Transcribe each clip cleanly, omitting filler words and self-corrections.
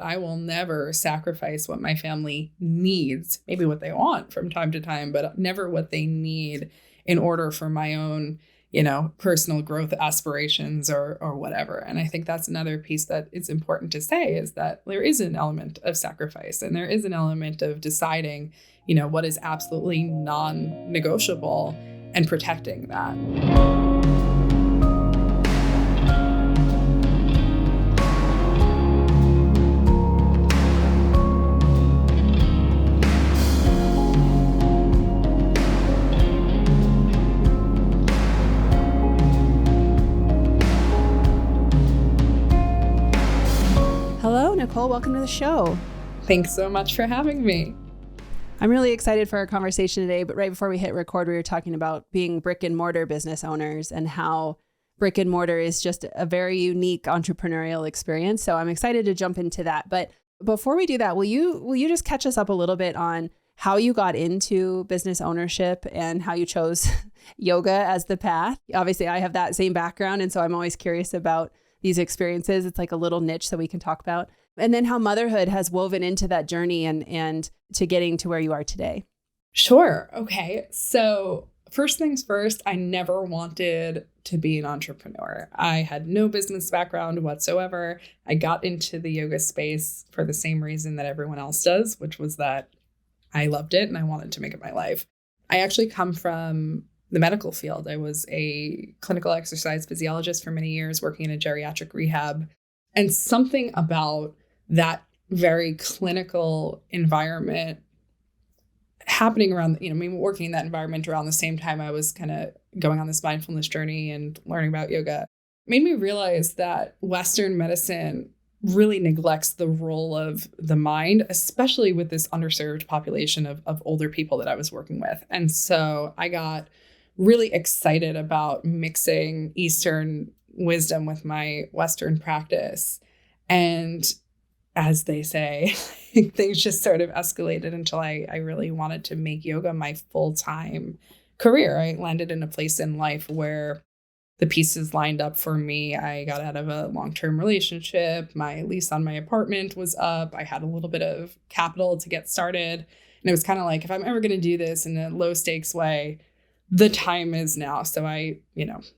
I will never sacrifice what my family needs, maybe what they want from time to time, but never what they need in order for my own, personal growth aspirations or whatever. And I think that's another piece that it's important to say is that there is an element of sacrifice and there is an element of deciding, what is absolutely non-negotiable and protecting that. Hello, Nicole. Welcome to the show. Thanks so much for having me. I'm really excited for our conversation today, but right before we hit record, we were talking about being brick and mortar business owners and how brick and mortar is just a very unique entrepreneurial experience. So I'm excited to jump into that. But before we do that, will you just catch us up a little bit on how you got into business ownership and how you chose yoga as the path? Obviously, I have that same background, and so I'm always curious about these experiences. It's like a little niche that we can talk about. And then how motherhood has woven into that journey and to getting to where you are today. Sure. Okay. So first things first, I never wanted to be an entrepreneur. I had no business background whatsoever. I got into the yoga space for the same reason that everyone else does, which was that I loved it and I wanted to make it my life. I actually come from the medical field. I was a clinical exercise physiologist for many years, working in a geriatric rehab. And something about that very clinical environment happening around, working in that environment around the same time I was kind of going on this mindfulness journey and learning about yoga, made me realize that Western medicine really neglects the role of the mind, especially with this underserved population of older people that I was working with. And so I got really excited about mixing Eastern wisdom with my Western practice. And as they say, things just sort of escalated until I really wanted to make yoga my full-time career. I landed in a place in life where the pieces lined up for me. I got out of a long-term relationship. My lease on my apartment was up. I had a little bit of capital to get started. And it was kind of like, if I'm ever going to do this in a low-stakes way, the time is now. So I,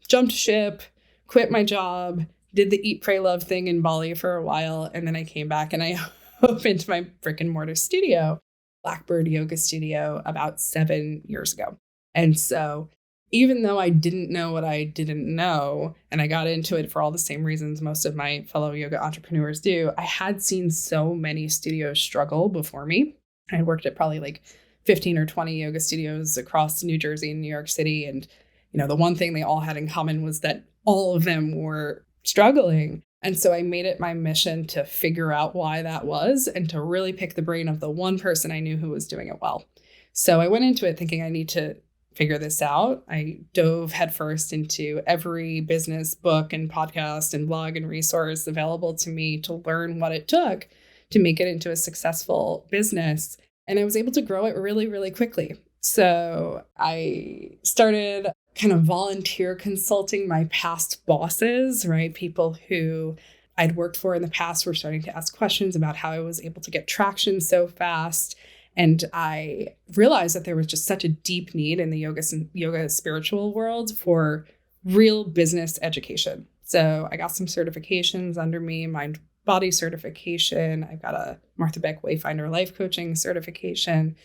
jumped ship, quit my job, did the eat, pray, love thing in Bali for a while. And then I came back and I opened my brick and mortar studio, Blackbird Yoga Studio, about 7 years ago. And so even though I didn't know what I didn't know, and I got into it for all the same reasons most of my fellow yoga entrepreneurs do, I had seen so many studios struggle before me. I worked at probably like 15 or 20 yoga studios across New Jersey and New York City. And, the one thing they all had in common was that all of them were struggling. And so I made it my mission to figure out why that was and to really pick the brain of the one person I knew who was doing it well. So I went into it thinking I need to figure this out. I dove headfirst into every business book and podcast and blog and resource available to me to learn what it took to make it into a successful business. And I was able to grow it really, really quickly. So I started kind of volunteer consulting my past bosses, right? People who I'd worked for in the past were starting to ask questions about how I was able to get traction so fast. And I realized that there was just such a deep need in the yoga spiritual world for real business education. So I got some certifications under me, mind body certification. I've got a Martha Beck Wayfinder life coaching certification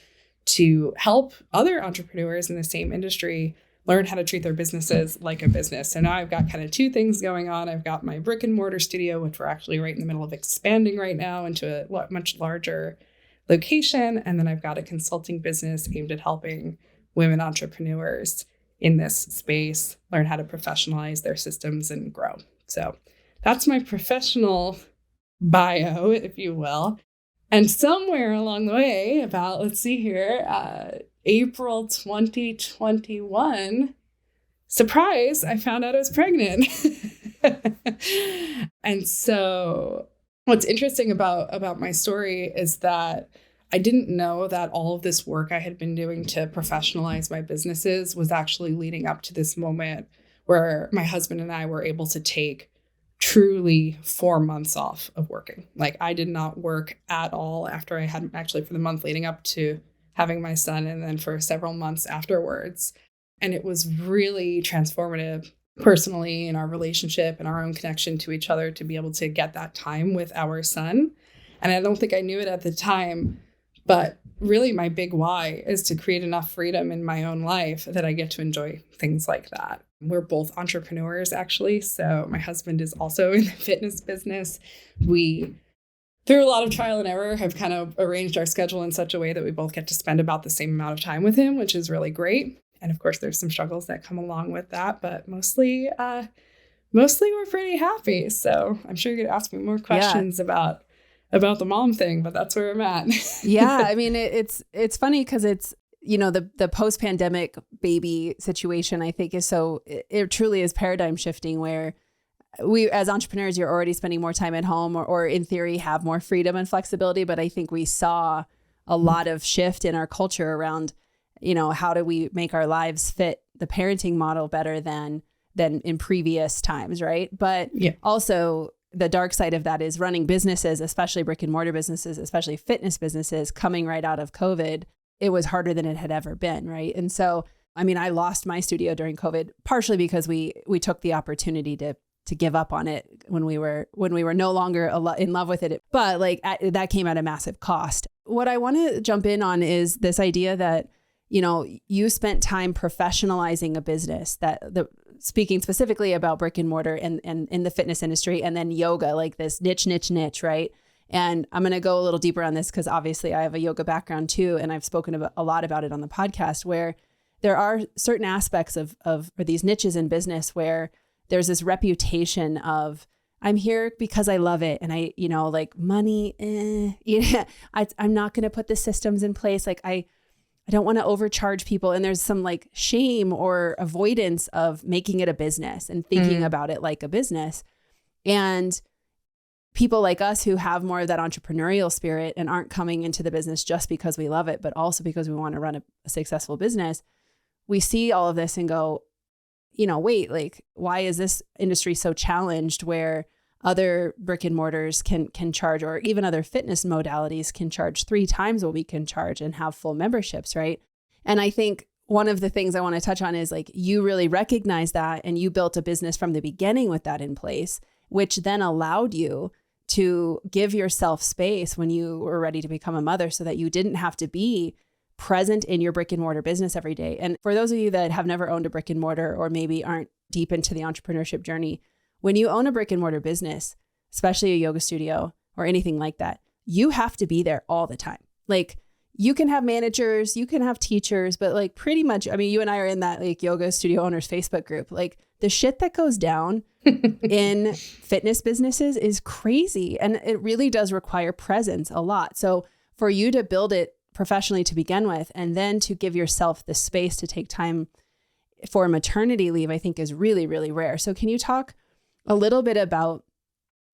to help other entrepreneurs in the same industry learn how to treat their businesses like a business. So now I've got kind of two things going on. I've got my brick and mortar studio, which we're actually right in the middle of expanding right now into a much larger location. And then I've got a consulting business aimed at helping women entrepreneurs in this space learn how to professionalize their systems and grow. So that's my professional bio, if you will. And somewhere along the way, about, April 2021, surprise, I found out I was pregnant. And so what's interesting about my story is that I didn't know that all of this work I had been doing to professionalize my businesses was actually leading up to this moment where my husband and I were able to take truly 4 months off of working. Like I did not work at all after I had actually for the month leading up to having my son and then for several months afterwards. And it was really transformative personally in our relationship and our own connection to each other to be able to get that time with our son. And I don't think I knew it at the time, but really my big why is to create enough freedom in my own life that I get to enjoy things like that. We're both entrepreneurs, actually. So my husband is also in the fitness business. We, through a lot of trial and error, have kind of arranged our schedule in such a way that we both get to spend about the same amount of time with him, which is really great. And of course, there's some struggles that come along with that, but mostly we're pretty happy. So I'm sure you're going to ask me more questions about the mom thing, but that's where I'm at. Yeah. I mean, it's funny because it's, the post-pandemic baby situation, I think it truly is paradigm shifting where we, as entrepreneurs, you're already spending more time at home or in theory have more freedom and flexibility. But I think we saw a lot of shift in our culture around, how do we make our lives fit the parenting model better than in previous times. Right. But also the dark side of that is running businesses, especially brick and mortar businesses, especially fitness businesses coming right out of COVID. It was harder than it had ever been. Right. And so, I mean, I lost my studio during COVID, partially because we took the opportunity to give up on it when we were no longer in love with it. But that came at a massive cost. What I want to jump in on is this idea that, you spent time professionalizing a business speaking specifically about brick and mortar and in the fitness industry, and then yoga, like this niche, right? And I'm going to go a little deeper on this because obviously I have a yoga background too. And I've spoken a lot about it on the podcast, where there are certain aspects of these niches in business where there's this reputation of, I'm here because I love it. And I, money, I'm not going to put the systems in place. Like I don't want to overcharge people. And there's some shame or avoidance of making it a business and thinking about it like a business. And people like us who have more of that entrepreneurial spirit and aren't coming into the business just because we love it, but also because we want to run a successful business, we see all of this and go, wait, why is this industry so challenged where other brick and mortars can charge, or even other fitness modalities can charge 3 times what we can charge and have full memberships, right? And I think one of the things I want to touch on is you really recognize that and you built a business from the beginning with that in place, which then allowed you to give yourself space when you were ready to become a mother so that you didn't have to be present in your brick and mortar business every day. And for those of you that have never owned a brick and mortar or maybe aren't deep into the entrepreneurship journey, when you own a brick and mortar business, especially a yoga studio or anything like that, you have to be there all the time. You can have managers, you can have teachers, but pretty much, I mean, you and I are in that yoga studio owners Facebook group. The shit that goes down in fitness businesses is crazy. And it really does require presence a lot. So for you to build it professionally to begin with, and then to give yourself the space to take time for maternity leave, I think is really, really rare. So can you talk a little bit about,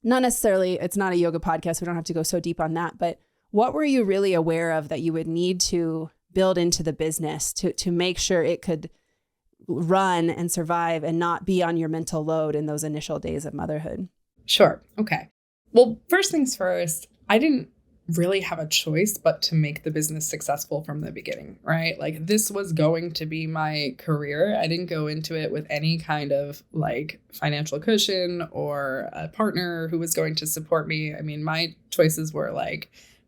not necessarily, it's not a yoga podcast, we don't have to go so deep on that, but what were you really aware of that you would need to build into the business to make sure it could run and survive and not be on your mental load in those initial days of motherhood? Sure. Okay. Well, first things first, I didn't really have a choice but to make the business successful from the beginning, right? This was going to be my career. I didn't go into it with any kind of financial cushion or a partner who was going to support me. I mean, my choices were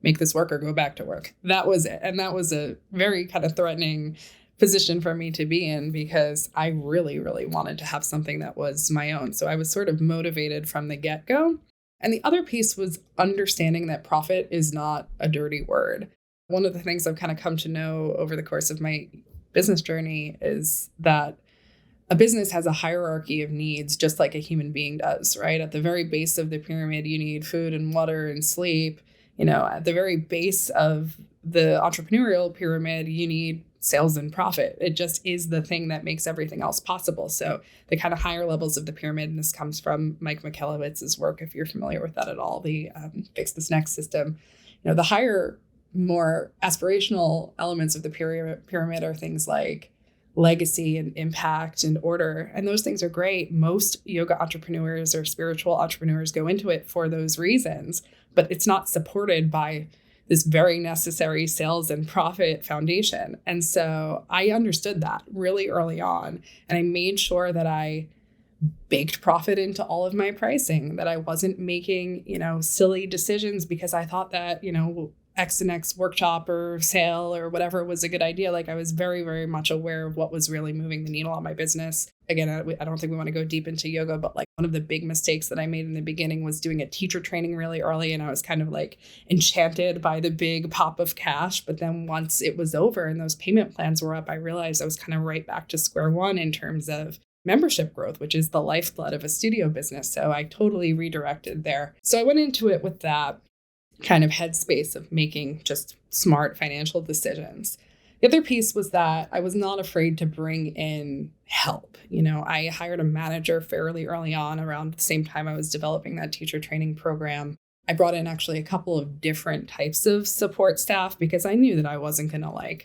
make this work or go back to work. That was it. And that was a very kind of threatening position for me to be in because I really, really wanted to have something that was my own. So I was sort of motivated from the get-go. And the other piece was understanding that profit is not a dirty word. One of the things I've kind of come to know over the course of my business journey is that a business has a hierarchy of needs, just like a human being does, right? At the very base of the pyramid, you need food and water and sleep. At the very base of the entrepreneurial pyramid, you need sales and profit. It just is the thing that makes everything else possible. So the kind of higher levels of the pyramid, and this comes from Mike Michalowicz's work, if you're familiar with that at all, the Fix This Next system, the higher, more aspirational elements of the pyramid are things like legacy and impact and order. And those things are great. Most yoga entrepreneurs or spiritual entrepreneurs go into it for those reasons, but it's not supported by this very necessary sales and profit foundation. And so I understood that really early on. And I made sure that I baked profit into all of my pricing, that I wasn't making, silly decisions because I thought that, X and X workshop or sale or whatever was a good idea. Like I was very, very much aware of what was really moving the needle on my business. Again, I don't think we want to go deep into yoga, but like one of the big mistakes that I made in the beginning was doing a teacher training really early. And I was kind of like enchanted by the big pop of cash. But then once it was over and those payment plans were up, I realized I was kind of right back to square one in terms of membership growth, which is the lifeblood of a studio business. So I totally redirected there. So I went into it with that kind of headspace of making just smart financial decisions. The other piece was that I was not afraid to bring in help. I hired a manager fairly early on around the same time I was developing that teacher training program. I brought in actually a couple of different types of support staff because I knew that I wasn't going to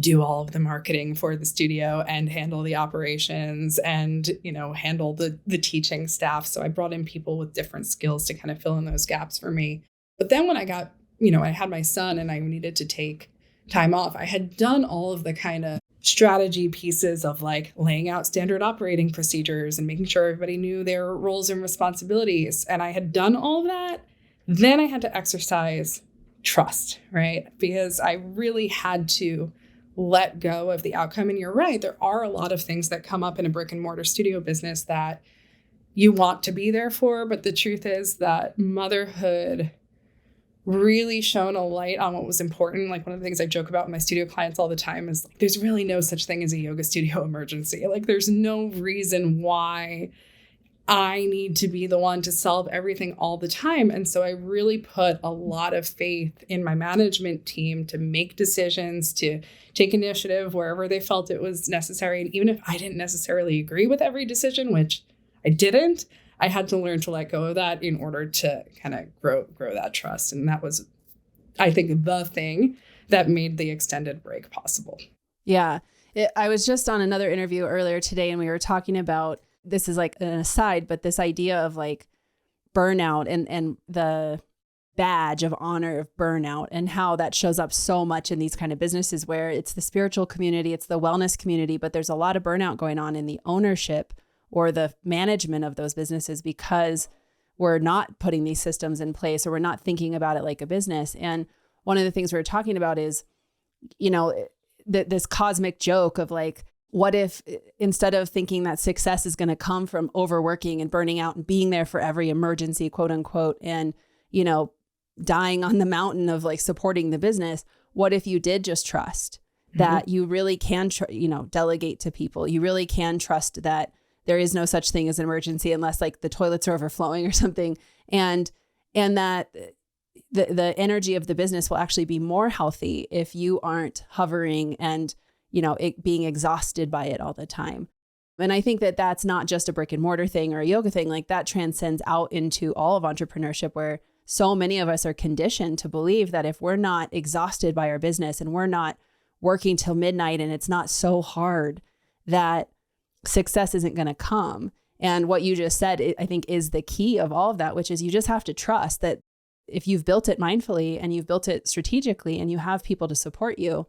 do all of the marketing for the studio and handle the operations and, handle the teaching staff. So I brought in people with different skills to kind of fill in those gaps for me. But then when I got, I had my son and I needed to take time off, I had done all of the kind of strategy pieces of laying out standard operating procedures and making sure everybody knew their roles and responsibilities. And I had done all of that. Then I had to exercise trust, right? Because I really had to let go of the outcome. And you're right, there are a lot of things that come up in a brick and mortar studio business that you want to be there for. But the truth is that motherhood really shone a light on what was important. Like one of the things I joke about with my studio clients all the time is there's really no such thing as a yoga studio emergency. There's no reason why I need to be the one to solve everything all the time. And so I really put a lot of faith in my management team to make decisions, to take initiative wherever they felt it was necessary. And even if I didn't necessarily agree with every decision, which I didn't, I had to learn to let go of that in order to kind of grow that trust. And that was, I think, the thing that made the extended break possible. Yeah. I was just on another interview earlier today and we were talking about, this is like an aside, but this idea of burnout and the badge of honor of burnout and how that shows up so much in these kind of businesses where it's the spiritual community, it's the wellness community, but there's a lot of burnout going on in the ownership or the management of those businesses because we're not putting these systems in place or we're not thinking about it like a business. And one of the things we were talking about is, this cosmic joke of what if instead of thinking that success is going to come from overworking and burning out and being there for every emergency, quote unquote, and, dying on the mountain of supporting the business, what if you did just trust that you really can, delegate to people. You really can trust that there is no such thing as an emergency unless the toilets are overflowing or something. And that the energy of the business will actually be more healthy if you aren't hovering and, being exhausted by it all the time. And I think that that's not just a brick and mortar thing or a yoga thing. That transcends out into all of entrepreneurship where so many of us are conditioned to believe that if we're not exhausted by our business and we're not working till midnight and it's not so hard, that success isn't going to come. And what you just said, I think, is the key of all of that, which is you just have to trust that if you've built it mindfully and you've built it strategically and you have people to support you,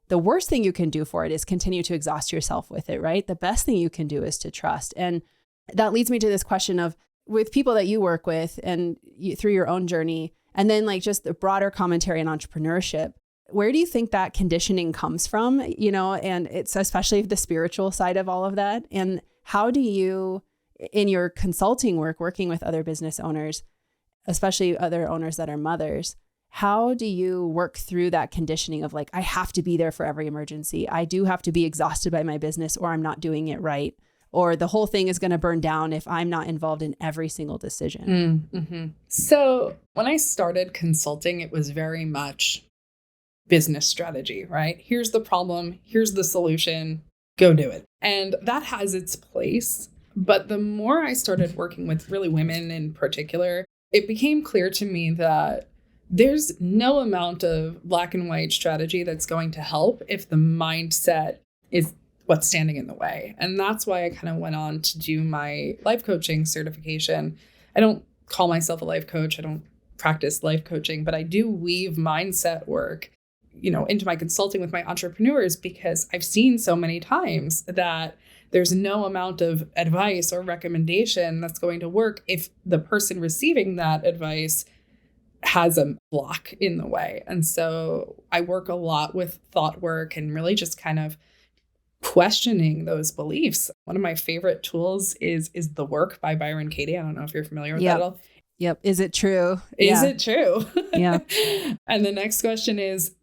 the worst thing you can do for it is continue to exhaust yourself with it, right? The best thing you can do is to trust. And that leads me to this question of, with people that you work with and through your own journey, and then just the broader commentary on entrepreneurship, where do you think that conditioning comes from, and it's especially the spiritual side of all of that? And how do you, in your consulting work, working with other business owners, especially other owners that are mothers, how do you work through that conditioning of I have to be there for every emergency. I do have to be exhausted by my business or I'm not doing it right. Or the whole thing is going to burn down if I'm not involved in every single decision. Mm-hmm. So when I started consulting, it was very much business strategy, right? Here's the problem. Here's the solution. Go do it. And that has its place. But the more I started working with really women in particular, it became clear to me that there's no amount of black and white strategy that's going to help if the mindset is what's standing in the way. And that's why I kind of went on to do my life coaching certification. I don't call myself a life coach. I don't practice life coaching, but I do weave mindset work, into my consulting with my entrepreneurs, because I've seen so many times that there's no amount of advice or recommendation that's going to work if the person receiving that advice has a block in the way. And so I work a lot with thought work and really just kind of questioning those beliefs. One of my favorite tools is The Work by Byron Katie. I don't know if you're familiar with that at all. Yep. Is it true? Is it true? Yeah. And the next question is,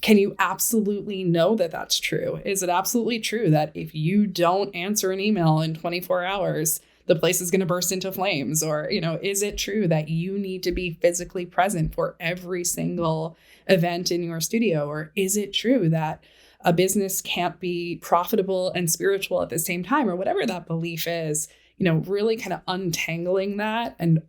can you absolutely know that that's true? Is it absolutely true that if you don't answer an email in 24 hours, the place is going to burst into flames? Or, is it true that you need to be physically present for every single event in your studio? Or is it true that a business can't be profitable and spiritual at the same time, or whatever that belief is? Really kind of untangling that and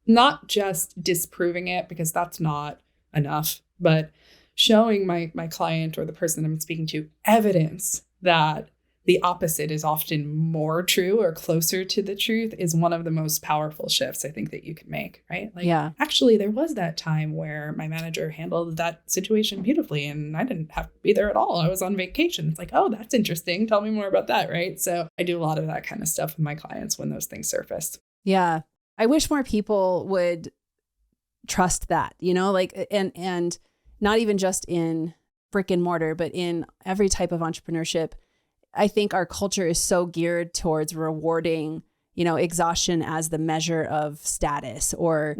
not just disproving it, because that's not enough, but showing my client or the person I'm speaking to evidence that the opposite is often more true or closer to the truth is one of the most powerful shifts I think that you can make, right? Actually, there was that time where my manager handled that situation beautifully and I didn't have to be there at all. I was on vacation. It's like, oh, that's interesting. Tell me more about that, right? So I do a lot of that kind of stuff with my clients when those things surface. Yeah. I wish more people would trust that, and not even just in brick and mortar, but in every type of entrepreneurship. I think our culture is so geared towards rewarding, exhaustion as the measure of status, or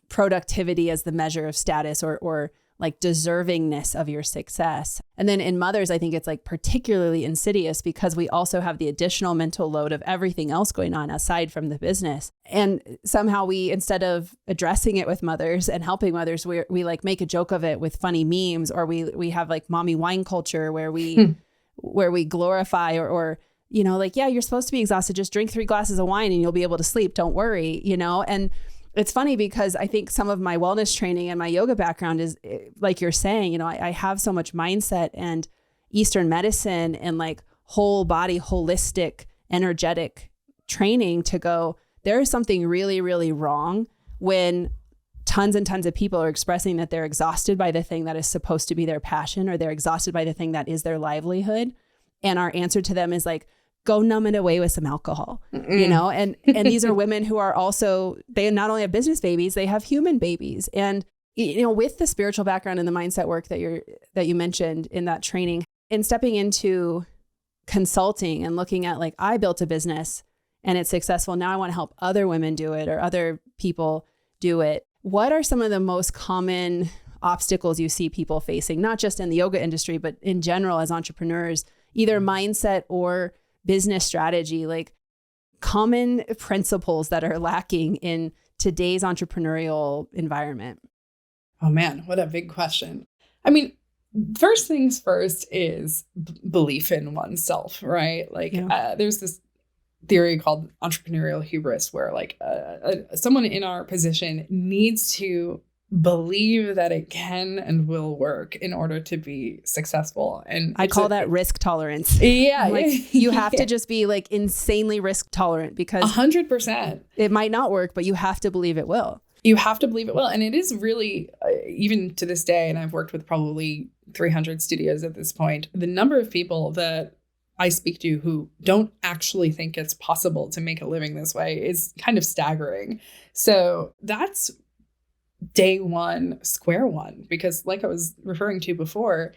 productivity as the measure of status, or like deservingness of your success. And then in mothers, I think it's like particularly insidious because we also have the additional mental load of everything else going on aside from the business. And somehow we, instead of addressing it with mothers and helping mothers, we like make a joke of it with funny memes, or we have like mommy wine culture where we glorify or yeah, you're supposed to be exhausted. Just drink 3 glasses of wine and you'll be able to sleep. Don't worry, and it's funny because I think some of my wellness training and my yoga background is, like you're saying, I have so much mindset and Eastern medicine and like whole body, holistic, energetic training to go, there is something really, really wrong when tons and tons of people are expressing that they're exhausted by the thing that is supposed to be their passion, or they're exhausted by the thing that is their livelihood. And our answer to them is like, go numb it away with some alcohol, and these are women who are also, they not only have business babies, they have human babies. And, with the spiritual background and the mindset work that you mentioned in that training, and stepping into consulting and looking at like, I built a business and it's successful. Now I want to help other women do it or other people do it. What are some of the most common obstacles you see people facing, not just in the yoga industry, but in general as entrepreneurs, either mindset or business strategy, like common principles that are lacking in today's entrepreneurial environment? Oh man, what a big question. I mean, first things first is belief in oneself, right? Like there's this theory called entrepreneurial hubris where like someone in our position needs to believe that it can and will work in order to be successful. And I call that risk tolerance. Yeah. Like you have to just be like insanely risk tolerant, because 100%. It might not work, but you have to believe it will. You have to believe it will. And it is really, even to this day, and I've worked with probably 300 studios at this point, the number of people that I speak to who don't actually think it's possible to make a living this way is kind of staggering. So that's day one, square one, because like I was referring to before,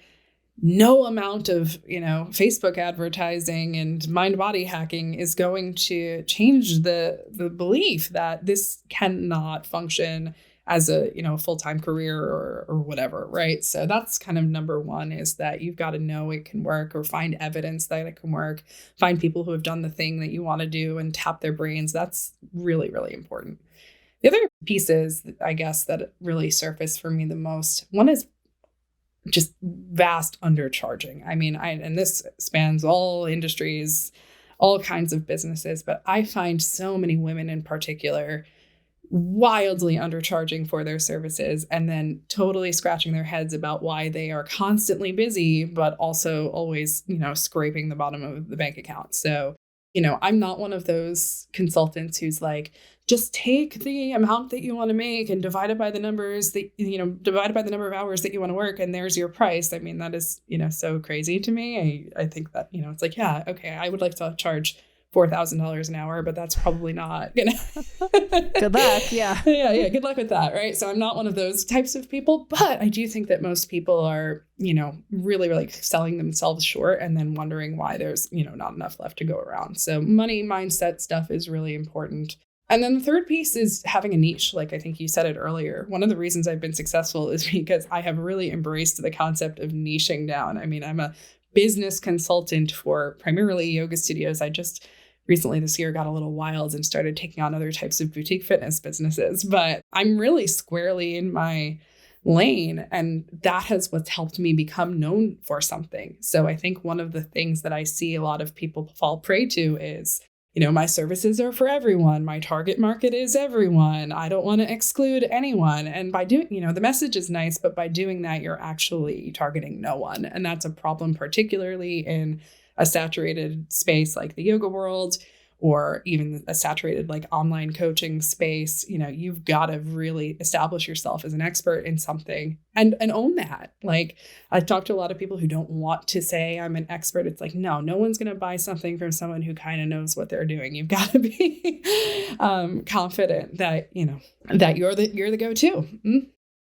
no amount of, Facebook advertising and mind body hacking is going to change the belief that this cannot function as a, full-time career or whatever. Right. So that's kind of number one, is that you've got to know it can work, or find evidence that it can work, find people who have done the thing that you want to do and tap their brains. That's really, really important. The other pieces, I guess, that really surface for me the most, one is just vast undercharging. I mean, and this spans all industries, all kinds of businesses, but I find so many women in particular wildly undercharging for their services and then totally scratching their heads about why they are constantly busy, but also always, scraping the bottom of the bank account. So, I'm not one of those consultants who's like, just take the amount that you want to make and divide it by the numbers that, divide it by the number of hours that you want to work. And there's your price. I mean, that is, so crazy to me. I think that, it's like, yeah, okay, I would like to charge $4,000 an hour, but that's probably not Good luck. Yeah. yeah. Good luck with that. Right. So I'm not one of those types of people, but I do think that most people are, really, really selling themselves short and then wondering why there's, not enough left to go around. So money mindset stuff is really important. And then the third piece is having a niche. Like I think you said it earlier. One of the reasons I've been successful is because I have really embraced the concept of niching down. I mean, I'm a business consultant for primarily yoga studios. I just recently this year got a little wild and started taking on other types of boutique fitness businesses, but I'm really squarely in my lane. And that has what's helped me become known for something. So I think one of the things that I see a lot of people fall prey to is, my services are for everyone. My target market is everyone. I don't want to exclude anyone. And by doing, the message is nice, but by doing that, you're actually targeting no one. And that's a problem, particularly in a saturated space like the yoga world, or even a saturated online coaching space. You've got to really establish yourself as an expert in something and own that. Like I've talked to a lot of people who don't want to say I'm an expert. It's like, no one's going to buy something from someone who kind of knows what they're doing. You've got to be confident that, that you're the go-to.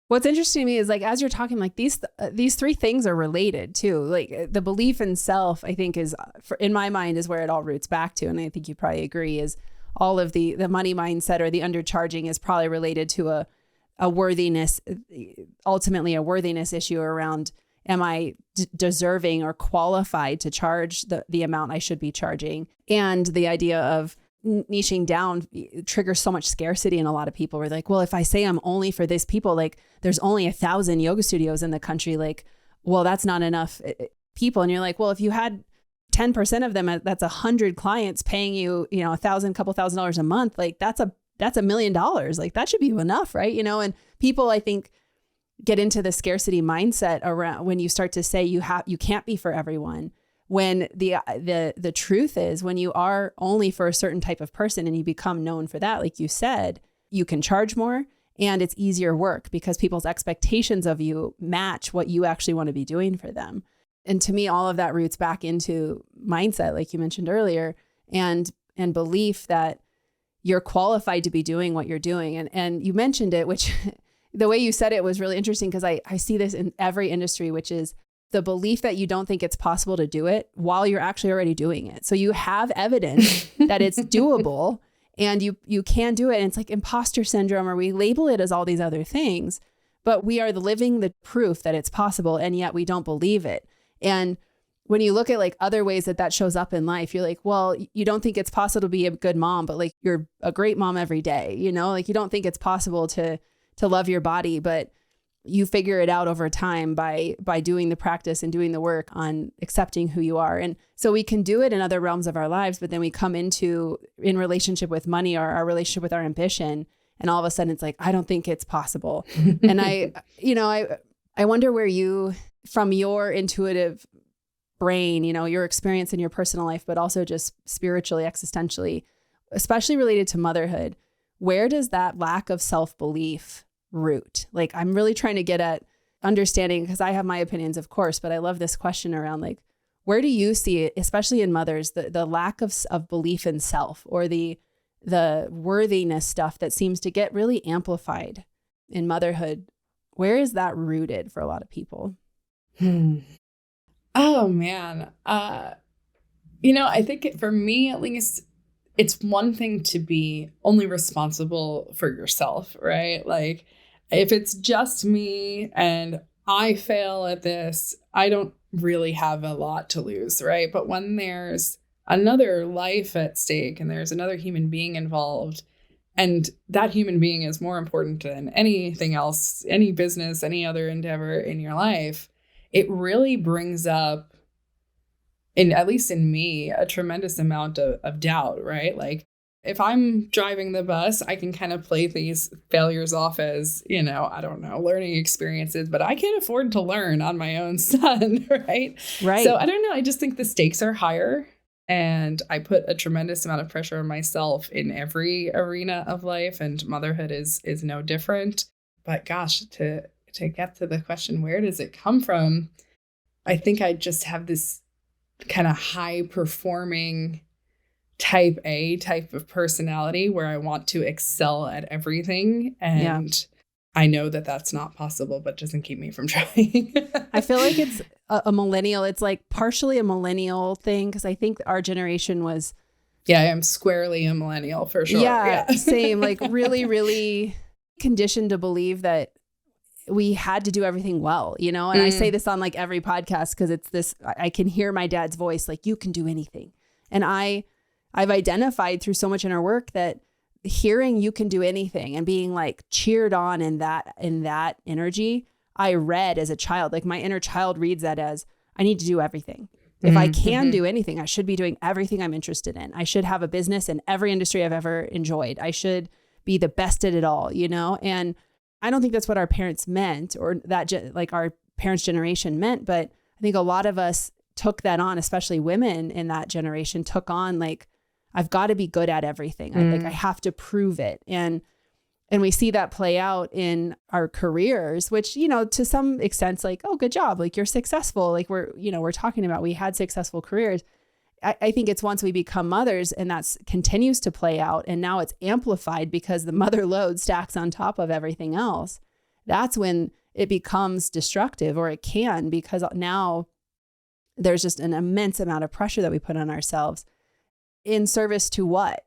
What's interesting to me is as you're talking, these three things are related too. Like the belief in self, I think in my mind is where it all roots back to. And I think you probably agree is all of the money mindset or the undercharging is probably related to a worthiness, ultimately a worthiness issue around, am I deserving or qualified to charge the amount I should be charging? And the idea of niching down triggers so much scarcity in a lot of people. We're like, well, if I say I'm only for this people, there's only 1,000 yoga studios in the country. Well, that's not enough people. And you're like, well, if you had 10% of them, that's 100 clients paying you, couple thousand dollars a month. That's $1 million. That should be enough, right? And people, I think, get into the scarcity mindset around when you start to say you can't be for everyone. When the truth is, when you are only for a certain type of person and you become known for that, like you said, you can charge more and it's easier work because people's expectations of you match what you actually want to be doing for them. And to me, all of that roots back into mindset, like you mentioned earlier, and belief that you're qualified to be doing what you're doing. And you mentioned it, which the way you said it was really interesting because I see this in every industry, which is the belief that you don't think it's possible to do it while you're actually already doing it. So you have evidence that it's doable and you can do it. And it's like imposter syndrome, or we label it as all these other things, but we are living the proof that it's possible. And yet we don't believe it. And when you look at other ways that shows up in life, you're like, well, you don't think it's possible to be a good mom, but you're a great mom every day. You don't think it's possible to love your body, but you figure it out over time by doing the practice and doing the work on accepting who you are. And so we can do it in other realms of our lives, but then we come in relationship with money or our relationship with our ambition. And all of a sudden it's like, I don't think it's possible. And I wonder where you, from your intuitive brain, your experience in your personal life, but also just spiritually, existentially, especially related to motherhood, where does that lack of self-belief root? I'm really trying to get at understanding, because I have my opinions, of course, but I love this question around where do you see it, especially in mothers, the lack of belief in self, or the worthiness stuff that seems to get really amplified in motherhood? Where is that rooted for a lot of people? Oh man. I think for me, at least, it's one thing to be only responsible for yourself, right? If it's just me and I fail at this, I don't really have a lot to lose, right? But when there's another life at stake and there's another human being involved, and that human being is more important than anything else, any business, any other endeavor in your life, it really brings up, at least in me, a tremendous amount of doubt, right? if I'm driving the bus, I can kind of play these failures off as, I don't know, learning experiences, but I can't afford to learn on my own son, right? Right. So I don't know. I just think the stakes are higher, and I put a tremendous amount of pressure on myself in every arena of life, and motherhood is no different. But gosh, to get to the question, where does it come from? I think I just have this kind of high performing type A type of personality where I want to excel at everything. And I know that that's not possible, but doesn't keep me from trying. I feel like it's a millennial. It's like partially a millennial thing, because I think our generation was. Yeah, I am squarely a millennial for sure. Yeah. Same. Like really, really conditioned to believe that we had to do everything well, and I say this on like every podcast because it's this, I can hear my dad's voice, like, you can do anything. And I've identified through so much inner work that hearing you can do anything and being like cheered on in that energy, I read as a child, like my inner child reads that as I need to do everything. If I can do anything, I should be doing everything I'm interested in. I should have a business in every industry I've ever enjoyed. I should be the best at it all, and I don't think that's what our parents meant, or that like our parents' generation meant. But I think a lot of us took that on, especially women in that generation took on like, I've got to be good at everything. I have to prove it. And we see that play out in our careers, which, to some extent, like, oh, good job. Like you're successful. Like we're talking about, we had successful careers. I think it's once we become mothers and that continues to play out, and now it's amplified because the mother load stacks on top of everything else. That's when it becomes destructive, or it can, because now there's just an immense amount of pressure that we put on ourselves in service to what,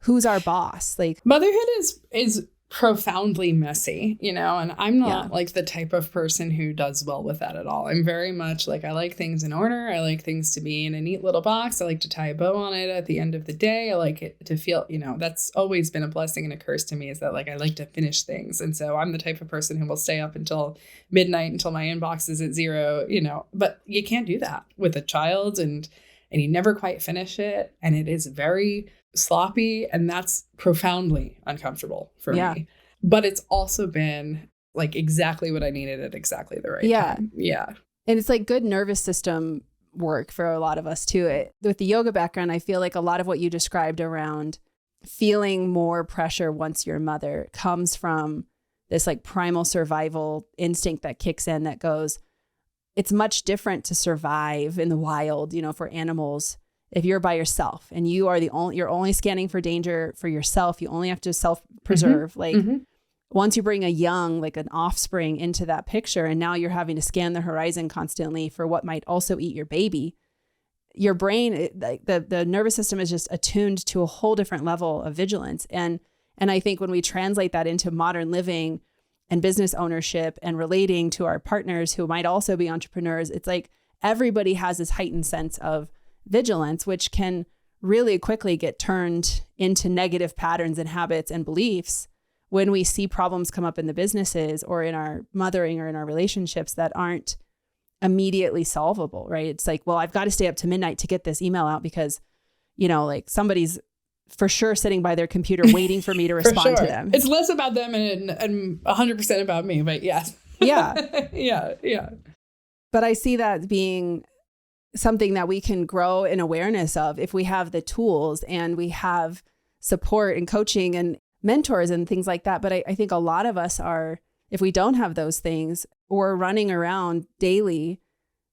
who's our boss? Like motherhood is profoundly messy, and I'm not like the type of person who does well with that at all. I'm very much like, I like things in order. I like things to be in a neat little box. I like to tie a bow on it at the end of the day. I like it to feel, that's always been a blessing and a curse to me, is that like, I like to finish things. And so I'm the type of person who will stay up until midnight until my inbox is at zero, but you can't do that with a child, and you never quite finish it. And it is very sloppy, and that's profoundly uncomfortable for me. But it's also been like exactly what I needed at exactly the right time. Yeah. And it's like good nervous system work for a lot of us too. With the yoga background, I feel like a lot of what you described around feeling more pressure once you're a mother comes from this like primal survival instinct that kicks in, that goes, it's much different to survive in the wild, for animals. If you're by yourself and you are you're only scanning for danger for yourself, you only have to self-preserve. Once you bring a young, like an offspring into that picture, and now you're having to scan the horizon constantly for what might also eat your baby, your brain, the nervous system is just attuned to a whole different level of vigilance. And I think when we translate that into modern living and business ownership and relating to our partners who might also be entrepreneurs, it's like everybody has this heightened sense of vigilance, which can really quickly get turned into negative patterns and habits and beliefs when we see problems come up in the businesses or in our mothering or in our relationships that aren't immediately solvable, right? It's like, well, I've got to stay up to midnight to get this email out because, like somebody's for sure sitting by their computer waiting for me to respond to them. It's less about them and 100% about me, but yes. Yeah. Yeah. But I see that being something that we can grow in awareness of if we have the tools and we have support and coaching and mentors and things like that. But I think a lot of us are, if we don't have those things, we're running around daily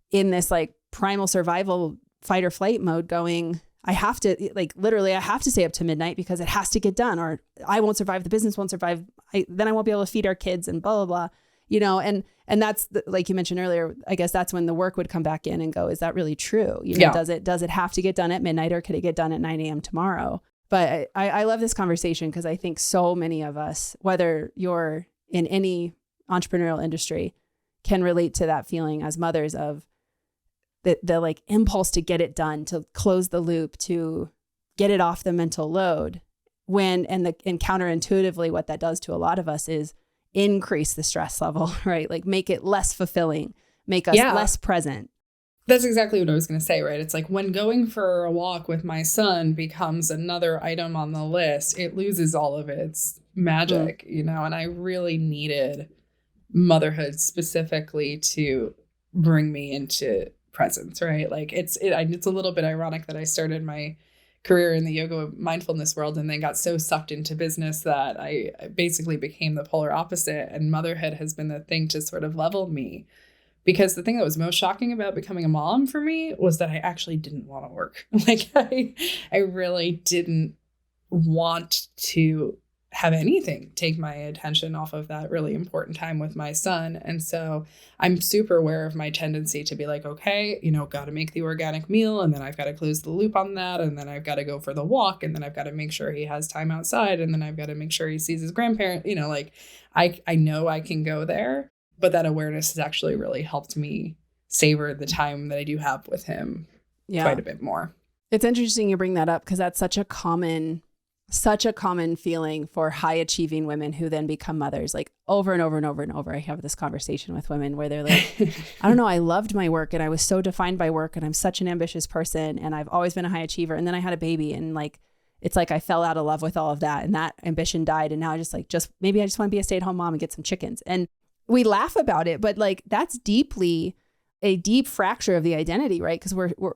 in this like primal survival fight or flight mode going, I have to, like literally I have to stay up to midnight because it has to get done, or I won't survive, the business won't survive, then I won't be able to feed our kids and blah, blah, blah, and that's like you mentioned earlier, I guess that's when the work would come back in and go, is that really true? Does it have to get done at midnight, or could it get done at 9 a.m. tomorrow? But I love this conversation because I think so many of us, whether you're in any entrepreneurial industry, can relate to that feeling as mothers of the like impulse to get it done, to close the loop, to get it off the mental load. And counterintuitively, what that does to a lot of us is increase the stress level, right? Like make it less fulfilling, make us less present. That's exactly what I was going to say, right? It's like when going for a walk with my son becomes another item on the list, it loses all of its magic, and I really needed motherhood specifically to bring me into presence, right? Like it's a little bit ironic that I started my career in the yoga mindfulness world and then got so sucked into business that I basically became the polar opposite, and motherhood has been the thing to sort of level me. Because the thing that was most shocking about becoming a mom for me was that I actually didn't want to work. Like I really didn't want to have anything take my attention off of that really important time with my son. And so I'm super aware of my tendency to be like, okay, got to make the organic meal, and then I've got to close the loop on that, and then I've got to go for the walk, and then I've got to make sure he has time outside, and then I've got to make sure he sees his grandparent, like I know I can go there. But that awareness has actually really helped me savor the time that I do have with him quite a bit more. It's interesting you bring that up, because that's such a common feeling for high achieving women who then become mothers. Like over and over and over and over, I have this conversation with women where they're like, I don't know, I loved my work and I was so defined by work and I'm such an ambitious person and I've always been a high achiever. And then I had a baby and like, it's like I fell out of love with all of that and that ambition died. And now I just maybe I just want to be a stay-at-home mom and get some chickens. And we laugh about it, but like that's a deep fracture of the identity, right? Because we're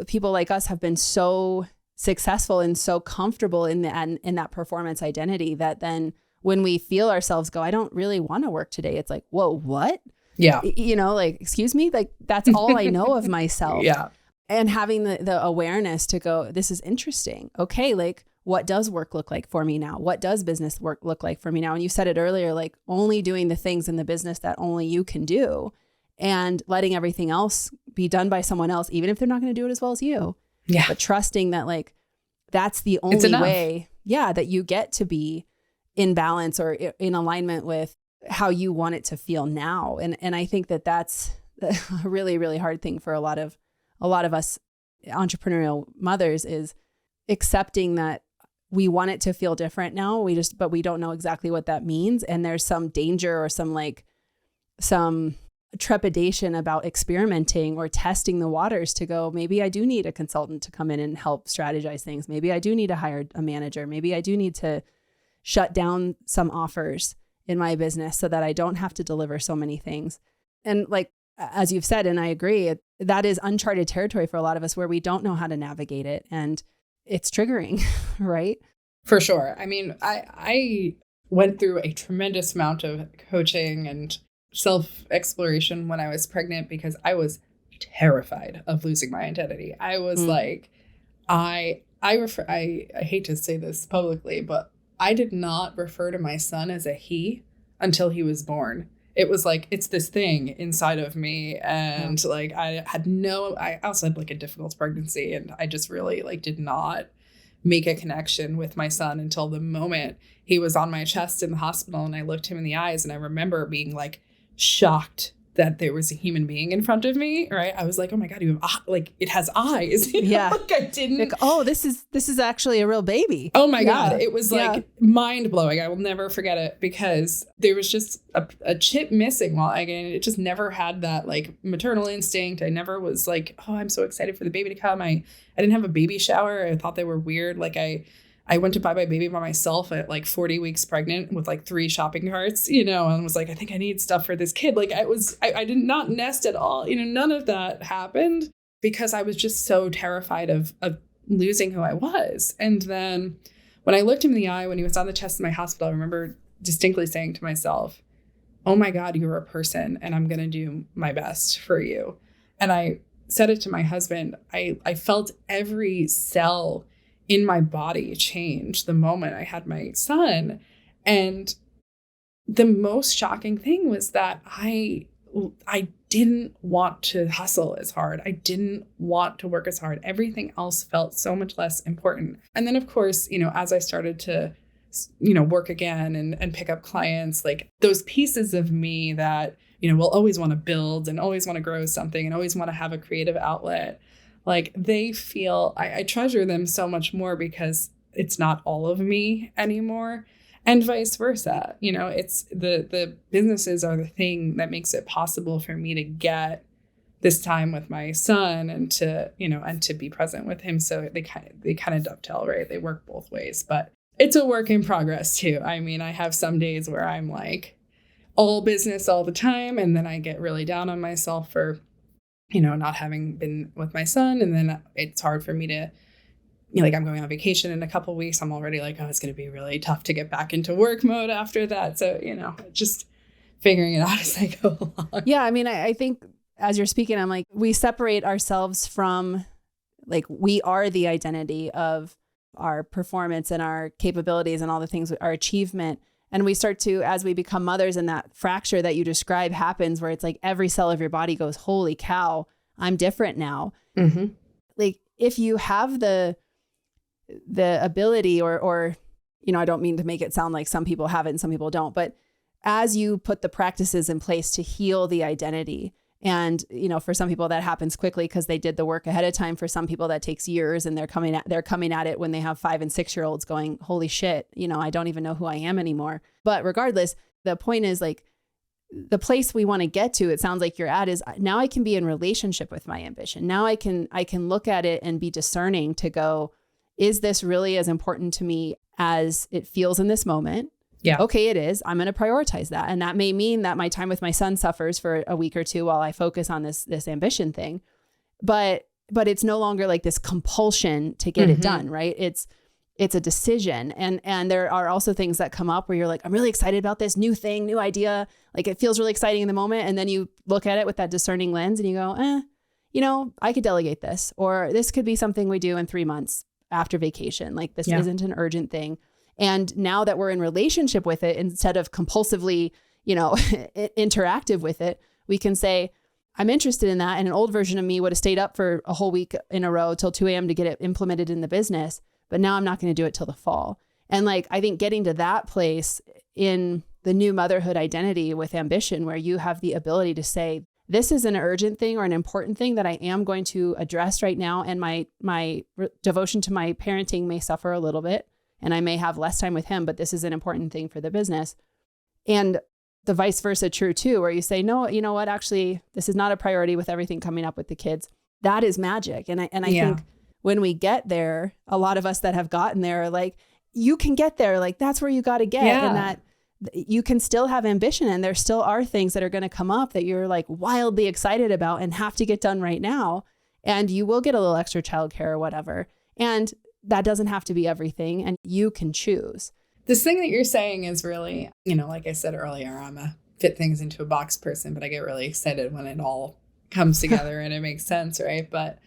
people like us have been so successful and so comfortable in that performance identity that then when we feel ourselves go, I don't really want to work today. It's like, whoa, what? Yeah. Like, excuse me, like that's all I know of myself. Yeah. And having the awareness to go, this is interesting. Okay. Like, what does work look like for me now? What does business work look like for me now? And you said it earlier, like only doing the things in the business that only you can do and letting everything else be done by someone else, even if they're not going to do it as well as you. Yeah. But trusting that like, that's the only way, that you get to be in balance or in alignment with how you want it to feel now. And I think that that's a really, really hard thing for a lot of us entrepreneurial mothers is accepting that we want it to feel different now. But we don't know exactly what that means. And there's some danger or some trepidation about experimenting or testing the waters to go, maybe I do need a consultant to come in and help strategize things. Maybe I do need to hire a manager. Maybe I do need to shut down some offers in my business so that I don't have to deliver so many things. And like, as you've said, and I agree, that is uncharted territory for a lot of us where we don't know how to navigate it. And it's triggering, right? For sure. I mean, I went through a tremendous amount of coaching and self-exploration when I was pregnant because I was terrified of losing my identity. I was like, I hate to say this publicly, but I did not refer to my son as a he until he was born. It was like, it's this thing inside of me. And like, I also had like a difficult pregnancy and I just really like did not make a connection with my son until the moment he was on my chest in the hospital and I looked him in the eyes. And I remember being like shocked that there was a human being in front of me, right? I was like, oh my God, you have like it has eyes. Like I didn't like, oh, this is actually a real baby. Oh my God. It was like mind blowing. I will never forget it because there was just a chip missing it just never had that like maternal instinct. I never was like, oh, I'm so excited for the baby to come. I didn't have a baby shower. I thought they were weird. Like I went to buy my baby by myself at like 40 weeks pregnant with like 3 shopping carts, and was like, I think I need stuff for this kid. Like I did not nest at all. None of that happened because I was just so terrified of losing who I was. And then when I looked him in the eye, when he was on the chest in my hospital, I remember distinctly saying to myself, oh my God, you're a person and I'm going to do my best for you. And I said it to my husband. I felt every cell in my body change the moment I had my son. And the most shocking thing was that I didn't want to hustle as hard. I didn't want to work as hard. Everything else felt so much less important. And then of course, as I started to, work again and pick up clients, like those pieces of me that, will always want to build and always want to grow something and always want to have a creative outlet. Like they feel, I treasure them so much more because it's not all of me anymore and vice versa. It's the businesses are the thing that makes it possible for me to get this time with my son and to be present with him. So they kind of dovetail, right? They work both ways, but it's a work in progress too. I mean, I have some days where I'm like all business all the time, and then I get really down on myself for, not having been with my son. And then it's hard for me to, like I'm going on vacation in a couple of weeks. I'm already like, oh, it's going to be really tough to get back into work mode after that. So, just figuring it out as I go along. Yeah. I mean, I think as you're speaking, I'm like, we separate ourselves from, like, we are the identity of our performance and our capabilities and all the things, our achievement. And we start to, as we become mothers, and that fracture that you describe happens where it's like every cell of your body goes, holy cow, I'm different now. Mm-hmm. Like if you have the ability or, I don't mean to make it sound like some people have it and some people don't, but as you put the practices in place to heal the identity, and, for some people that happens quickly because they did the work ahead of time. For some people that takes years, and they're coming at it when they have 5 and 6 year olds going, holy shit, I don't even know who I am anymore. But regardless, the point is, like, the place we want to get to, it sounds like you're at, is now I can be in relationship with my ambition. Now I can look at it and be discerning to go, is this really as important to me as it feels in this moment? Yeah. Okay, it is. I'm going to prioritize that. And that may mean that my time with my son suffers for a week or two while I focus on this ambition thing. But it's no longer like this compulsion to get it done, right? It's a decision. And there are also things that come up where you're like, I'm really excited about this new thing, new idea. Like it feels really exciting in the moment. And then you look at it with that discerning lens and you go, I could delegate this, or this could be something we do in 3 months after vacation. Like this isn't an urgent thing. And now that we're in relationship with it, instead of compulsively, interactive with it, we can say, I'm interested in that. And an old version of me would have stayed up for a whole week in a row till 2 a.m. to get it implemented in the business. But now I'm not going to do it till the fall. And like, I think getting to that place in the new motherhood identity with ambition, where you have the ability to say, this is an urgent thing or an important thing that I am going to address right now. And my devotion to my parenting may suffer a little bit, and I may have less time with him, but this is an important thing for the business. And the vice versa true too, where you say, no, you know what, actually, this is not a priority with everything coming up with the kids. That is magic. And I think when we get there, a lot of us that have gotten there are like, you can get there. Like, that's where you got to get. Yeah. And that you can still have ambition, and there still are things that are going to come up that you're like wildly excited about and have to get done right now. And you will get a little extra childcare or whatever. And that doesn't have to be everything, and you can choose. This thing that you're saying is really, like I said earlier, I'm a fit things into a box person, but I get really excited when it all comes together and it makes sense, right? But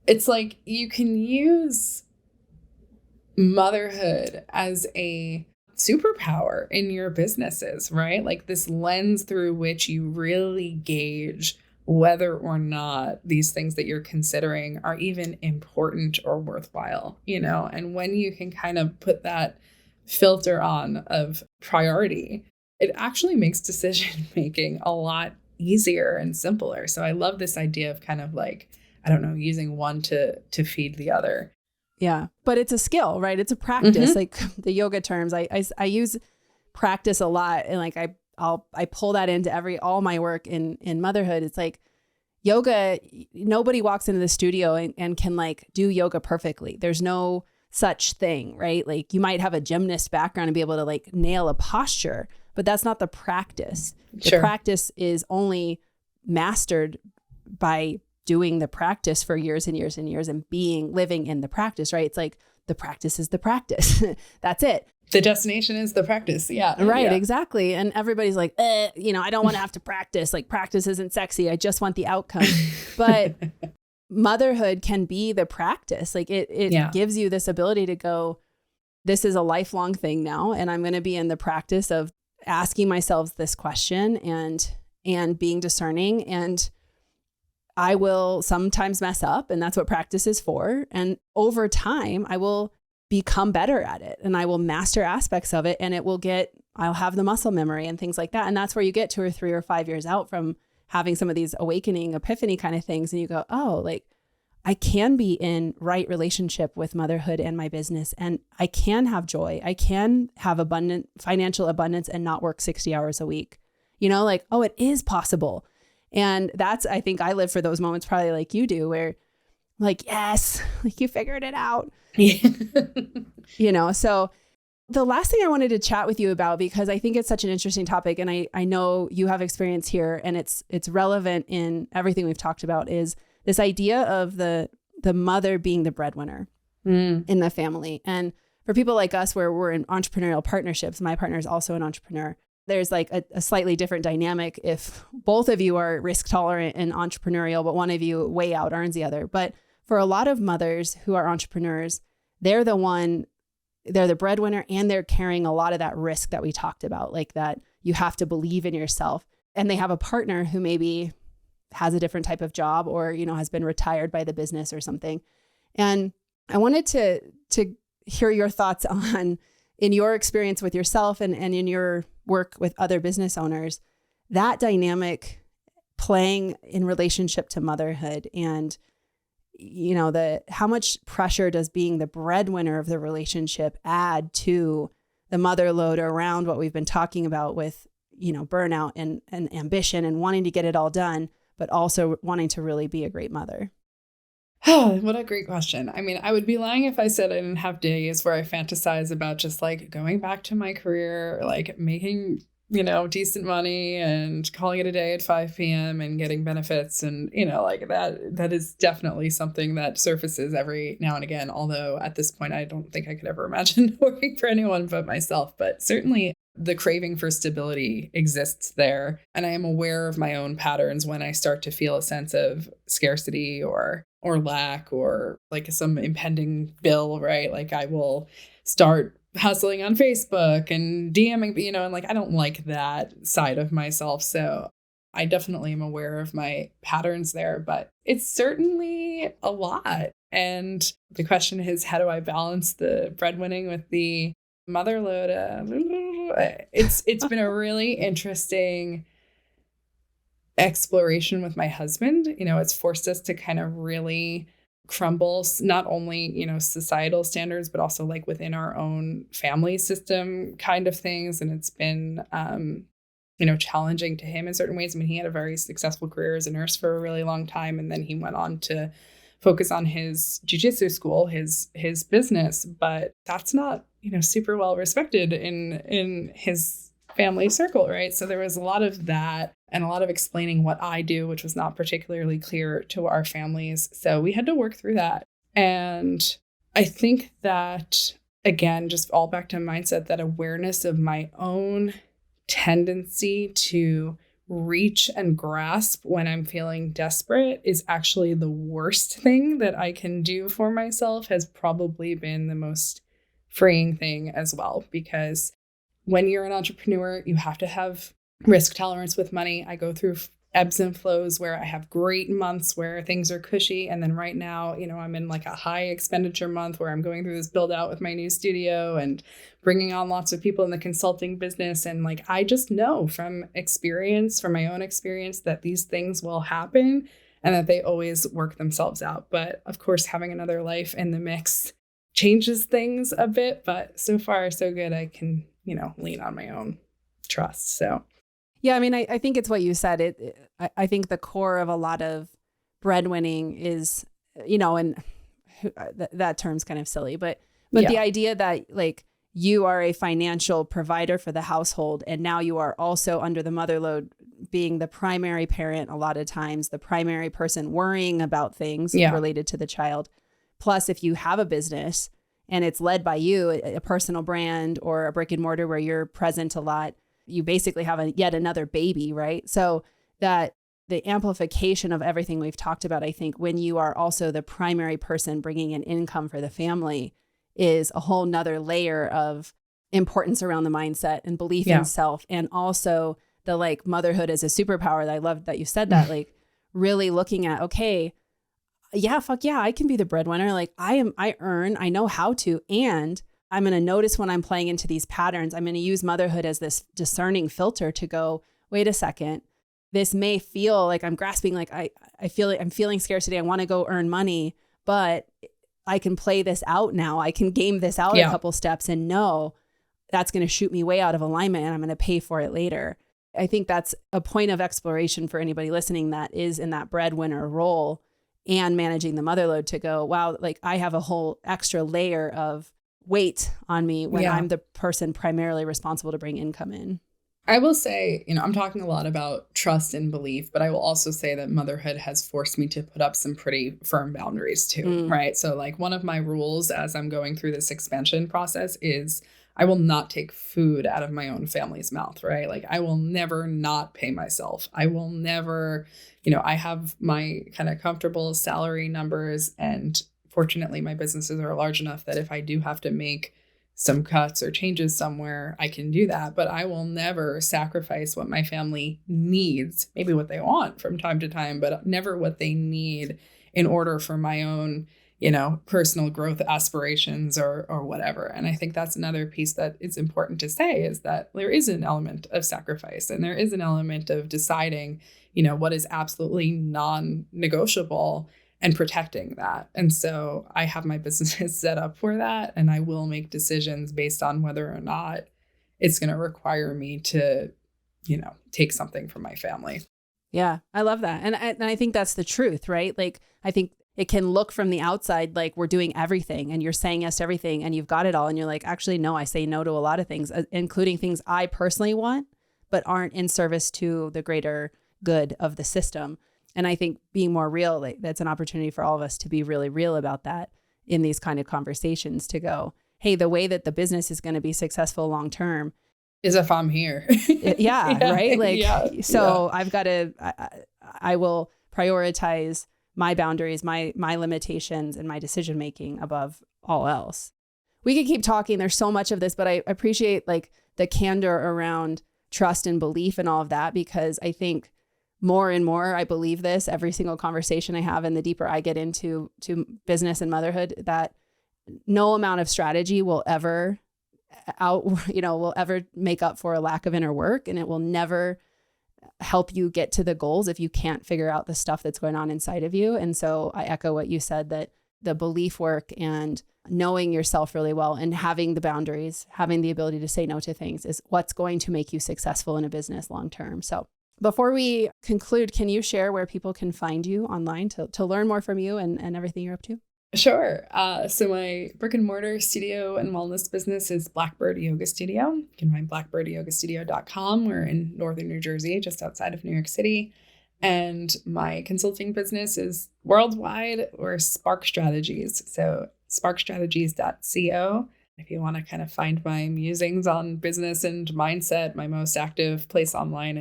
it's like you can use motherhood as a superpower in your businesses, right? Like this lens through which you really gauge whether or not these things that you're considering are even important or worthwhile, and when you can kind of put that filter on of priority, it actually makes decision making a lot easier and simpler. So I love this idea of kind of like, I don't know, using one to feed the other. Yeah. But it's a skill, right? It's a practice. Like the yoga terms, I use practice a lot. And like, I pull that into all my work in motherhood. It's like yoga, nobody walks into the studio and can like do yoga perfectly. There's no such thing, right? Like you might have a gymnast background and be able to like nail a posture, but that's not the practice. The practice is only mastered by doing the practice for years and years and years and living in the practice, right? It's like the practice is the practice. That's it. The destination is the practice. Yeah. Right. Yeah. Exactly. And everybody's like, I don't want to have to practice. Like practice isn't sexy. I just want the outcome. But motherhood can be the practice. Like it gives you this ability to go, this is a lifelong thing now. And I'm going to be in the practice of asking myself this question and being discerning. And I will sometimes mess up, and that's what practice is for. And over time, I will become better at it, and I will master aspects of it, and I'll have the muscle memory and things like that. And that's where you get 2 or 3 or 5 years out from having some of these awakening, epiphany kind of things. And you go, oh, like I can be in right relationship with motherhood and my business, and I can have joy. I can have financial abundance and not work 60 hours a week, like, oh, it is possible. And that's, I think I live for those moments probably like you do, where like, yes, like you figured it out. Yeah. So the last thing I wanted to chat with you about, because I think it's such an interesting topic, and I know you have experience here and it's relevant in everything we've talked about, is this idea of the mother being the breadwinner in the family. And for people like us, where we're in entrepreneurial partnerships, my partner is also an entrepreneur. There's like a slightly different dynamic if both of you are risk tolerant and entrepreneurial, but one of you way out earns the other. But for a lot of mothers who are entrepreneurs, they're the breadwinner, and they're carrying a lot of that risk that we talked about, like that you have to believe in yourself. And they have a partner who maybe has a different type of job or, has been retired by the business or something. And I wanted to hear your thoughts on, in your experience with yourself and in your work with other business owners, that dynamic playing in relationship to motherhood, and how much pressure does being the breadwinner of the relationship add to the mother load around what we've been talking about with, burnout and ambition and wanting to get it all done, but also wanting to really be a great mother? What a great question. I mean, I would be lying if I said I didn't have days where I fantasize about just like going back to my career, like making, decent money and calling it a day at 5 p.m. and getting benefits. And, like that is definitely something that surfaces every now and again. Although at this point, I don't think I could ever imagine working for anyone but myself. But certainly the craving for stability exists there. And I am aware of my own patterns when I start to feel a sense of scarcity or lack, or like some impending bill, right? Like I will start hustling on Facebook and DMing, and like I don't like that side of myself. So I definitely am aware of my patterns there, but it's certainly a lot. And the question is, how do I balance the breadwinning with the mother load? It's been a really interesting exploration with my husband. It's forced us to kind of really crumble not only, societal standards, but also like within our own family system kind of things. And it's been, challenging to him in certain ways. I mean, he had a very successful career as a nurse for a really long time. And then he went on to focus on his jiu-jitsu school, his business, but that's not, super well respected in his family circle, right? So there was a lot of that and a lot of explaining what I do, which was not particularly clear to our families. So we had to work through that. And I think that, again, just all back to mindset, that awareness of my own tendency to reach and grasp when I'm feeling desperate is actually the worst thing that I can do for myself, has probably been the most freeing thing as well. Because when you're an entrepreneur, you have to have risk tolerance with money. I go through ebbs and flows where I have great months where things are cushy. And then right now, I'm in like a high expenditure month where I'm going through this build out with my new studio and bringing on lots of people in the consulting business. And like, I just know from experience, from my own experience, that these things will happen and that they always work themselves out. But of course, having another life in the mix changes things a bit, but so far so good. I can, lean on my own trust. So yeah, I mean, I think it's what you said. I think the core of a lot of breadwinning is, and that term's kind of silly, but yeah. The idea that like you are a financial provider for the household, and now you are also under the mother load, being the primary parent, a lot of times the primary person worrying about things related to the child. Plus, if you have a business and it's led by you, a personal brand or a brick and mortar where you're present a lot, you basically have yet another baby, right? So that the amplification of everything we've talked about, I think when you are also the primary person bringing in income for the family, is a whole nother layer of importance around the mindset and belief in self. And also the like motherhood as a superpower. I love that you said that, like really looking at, okay, yeah, fuck yeah, I can be the breadwinner. Like I know how to, and I'm going to notice when I'm playing into these patterns. I'm going to use motherhood as this discerning filter to go, wait a second, this may feel like I'm grasping, like I feel like I'm feeling scarcity. I want to go earn money, but I can play this out now. I can game this out a couple steps and know that's going to shoot me way out of alignment and I'm going to pay for it later. I think that's a point of exploration for anybody listening that is in that breadwinner role and managing the mother load to go, wow, like I have a whole extra layer of weight on me when I'm the person primarily responsible to bring income in. I will say, I'm talking a lot about trust and belief, but I will also say that motherhood has forced me to put up some pretty firm boundaries too, right? So like one of my rules as I'm going through this expansion process is I will not take food out of my own family's mouth, right? Like I will never not pay myself. I will never, I have my kind of comfortable salary numbers, and fortunately my businesses are large enough that if I do have to make some cuts or changes somewhere, I can do that. But I will never sacrifice what my family needs, maybe what they want from time to time, but never what they need in order for my own, personal growth aspirations or whatever. And I think that's another piece that it's important to say is that there is an element of sacrifice and there is an element of deciding, what is absolutely non-negotiable and protecting that. And so I have my businesses set up for that, and I will make decisions based on whether or not it's going to require me to, take something from my family. Yeah, I love that. And I think that's the truth, right? Like, I think it can look from the outside like we're doing everything and you're saying yes to everything and you've got it all. And you're like, actually, no, I say no to a lot of things, including things I personally want, but aren't in service to the greater good of the system. And I think being more real, like, that's an opportunity for all of us to be really real about that in these kind of conversations, to go, hey, the way that the business is going to be successful long term is if I'm here. Right? Like, so I've got to, I will prioritize my boundaries, my limitations, and my decision making above all else. We could keep talking. There's so much of this, but I appreciate like the candor around trust and belief and all of that, because I think more and more I believe this every single conversation I have, and the deeper I get into business and motherhood, that no amount of strategy will ever will ever make up for a lack of inner work, and it will never help you get to the goals if you can't figure out the stuff that's going on inside of you. And so I echo what you said, that the belief work and knowing yourself really well and having the boundaries, having the ability to say no to things is what's going to make you successful in a business long term. So before we conclude, can you share where people can find you online to learn more from you and everything you're up to? Sure. So my brick and mortar studio and wellness business is Blackbird Yoga Studio. You can find blackbirdyogastudio.com. We're in northern New Jersey, just outside of New York City. And my consulting business is worldwide, or Spark Strategies. So sparkstrategies.co. If you want to kind of find my musings on business and mindset, my most active place online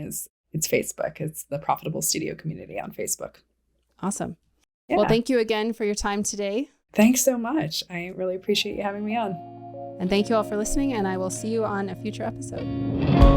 it's Facebook. It's the Profitable Studio community on Facebook. Awesome. Yeah. Well, thank you again for your time today. Thanks so much. I really appreciate you having me on. And thank you all for listening, and I will see you on a future episode.